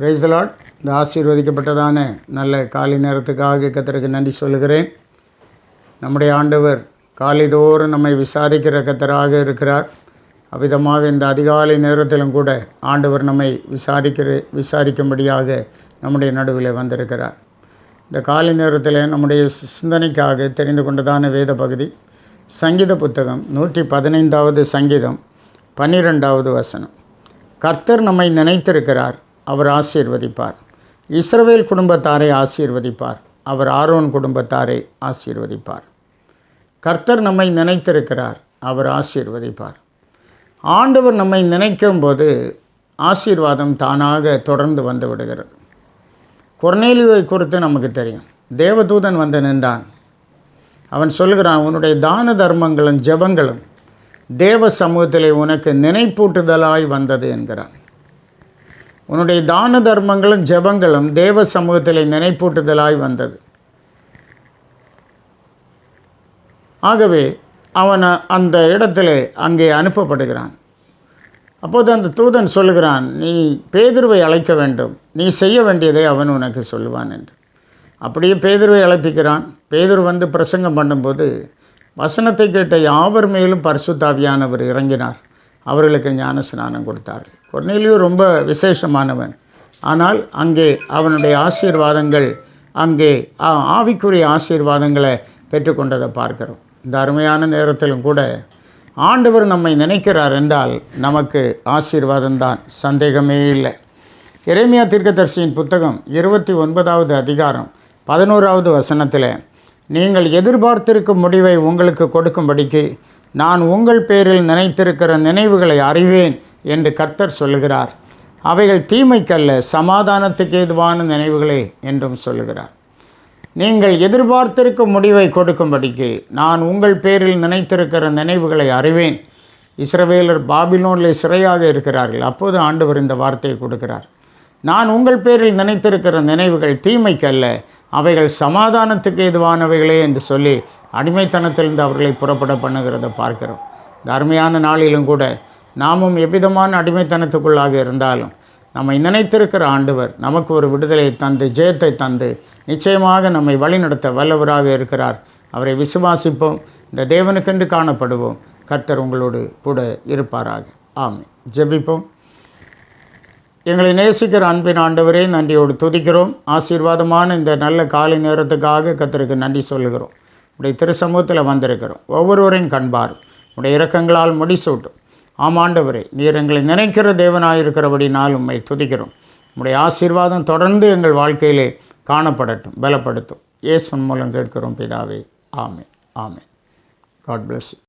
Praise the Lord. இந்த ஆசீர்வதிக்கப்பட்டதான நல்ல காலை நேரத்துக்காக கர்த்தருக்கு நன்றி சொல்கிறேன். நம்முடைய ஆண்டவர் காலைதோறும் நம்மை விசாரிக்கிற கர்த்தராக இருக்கிறார். அவ்விதமாக இந்த அதிகாலை நேரத்திலும் கூட ஆண்டவர் நம்மை விசாரிக்கும்படியாக நம்முடைய நடுவில் வந்திருக்கிறார். இந்த காலை நேரத்தில் நம்முடைய சிந்தனைக்காக தெரிந்து கொண்டதான வேத பகுதி சங்கீத புத்தகம் 115வது சங்கீதம் 12வது வசனம். கர்த்தர் நம்மை நினைத்திருக்கிறார், அவர் ஆசீர்வதிப்பார். இஸ்ரவேல் குடும்பத்தாரை ஆசீர்வதிப்பார், அவர் ஆரோன் குடும்பத்தாரை ஆசீர்வதிப்பார். கர்த்தர் நம்மை நினைத்திருக்கிறார், அவர் ஆசீர்வதிப்பார். ஆண்டவர் நம்மை நினைக்கும் போது ஆசீர்வாதம் தானாக தொடர்ந்து வந்து விடுகிறது. கொர்நேலியுவை குறித்து நமக்கு தெரியும். தேவதூதன் வந்து நின்றான். அவன் சொல்கிறான், உன்னுடைய தான தர்மங்களும் ஜெபங்களும் தேவ சமூகத்திலே உனக்கு நினைப்பூட்டுதலாய் வந்தது என்கிறான். உன்னுடைய தான தர்மங்களும் ஜெபங்களும் தேவ சமூகத்திலே நினைப்பூட்டுதலாய் வந்தது. ஆகவே அவன் அந்த இடத்திலே அங்கே அனுப்பப்படுகிறான். அப்போது அந்த தூதன் சொல்லுகிறான், நீ பேதுருவை அழைக்க வேண்டும், நீ செய்ய வேண்டியதை அவன் உனக்கு சொல்லுவான் என்று. அப்படியே பேதுருவை அழைப்பிக்கிறான். பேதுரு வந்து பிரசங்கம் பண்ணும்போது வசனத்தை கேட்ட யாவர் மேலும் பரிசுத்த ஆவியானவர் இறங்கினார். அவர்களுக்கு ஞான ஸ்நானம் கொடுத்தார்கள். கொர்நேலியு ரொம்ப விசேஷமானவன். ஆனால் அங்கே அவனுடைய ஆசீர்வாதங்கள், அங்கே ஆவிக்குரிய ஆசீர்வாதங்களை பெற்றுக்கொண்டதை பார்க்கிறோம். இந்த அருமையான நேரத்திலும் கூட ஆண்டவர் நம்மை நினைக்கிறார் என்றால் நமக்கு ஆசீர்வாதம்தான், சந்தேகமே இல்லை. எரேமியா தீர்க்கதரிசியின் புத்தகம் 29வது அதிகாரம் 11வது வசனத்தில், நீங்கள் எதிர்பார்த்திருக்கும் முடிவை உங்களுக்கு கொடுக்கும்படிக்கு நான் உங்கள் பேரில் நினைத்திருக்கிற நினைவுகளை அறிவேன் என்று கர்த்தர் சொல்லுகிறார். அவைகள் தீமைக்கல்ல, சமாதானத்துக்கு ஏதுவான நினைவுகளே என்றும் சொல்லுகிறார். நீங்கள் எதிர்பார்த்திருக்கும் முடிவை கொடுக்கும்படிக்கு நான் உங்கள் பேரில் நினைத்திருக்கிற நினைவுகளை அறிவேன். இஸ்ரவேலர் பாபிலோனில் சிறையாக இருக்கிறார்கள். அப்போது ஆண்டவர் இந்த வார்த்தையை கொடுக்கிறார். நான் உங்கள் பேரில் நினைத்திருக்கிற நினைவுகள் தீமைக்கல்ல, அவைகள் சமாதானத்துக்கு ஏதுவானவைகளே என்று சொல்லி அடிமைத்தனத்திலிருந்து அவர்களை புறப்பட பண்ணுகிறத பார்க்கிறோம். இந்த அருமையான நாளிலும் கூட நாமும் எவ்விதமான அடிமைத்தனத்துக்குள்ளாக இருந்தாலும் நம்மை நினைத்திருக்கிற ஆண்டவர் நமக்கு ஒரு விடுதலை தந்து, ஜெயத்தை தந்து, நிச்சயமாக நம்மை வழிநடத்த வல்லவராக இருக்கிறார். அவரை விசுவாசிப்போம், இந்த தேவனுக்கென்று காணப்படுவோம். கர்த்தர் உங்களோடு கூட இருப்பாராக. ஆமென். ஜெபிப்போம். எங்களை நேசிக்கிற அன்பின் ஆண்டவரே, நன்றியோடு துதிக்கிறோம். ஆசீர்வாதமான இந்த நல்ல காலை நேரத்துக்காக கர்த்தருக்கு நன்றி சொல்லுகிறோம். உடைய திரு சமூகத்தில் வந்திருக்கிறோம். ஒவ்வொருவரையும் கண்பார், உடைய இரக்கங்களால் முடிசூட்டும். ஆமாண்டவரே, நீர் எங்களை நினைக்கிற தேவனாயிருக்கிறபடினால் உம்மை துதிக்கிறோம். உடைய ஆசீர்வாதம் தொடர்ந்து எங்கள் வாழ்க்கையிலே காணப்படட்டும், பலப்படுத்தும். இயேசுவின் மூலம் கேட்கிறோம் பிதாவே. ஆமென். ஆமென். God bless you.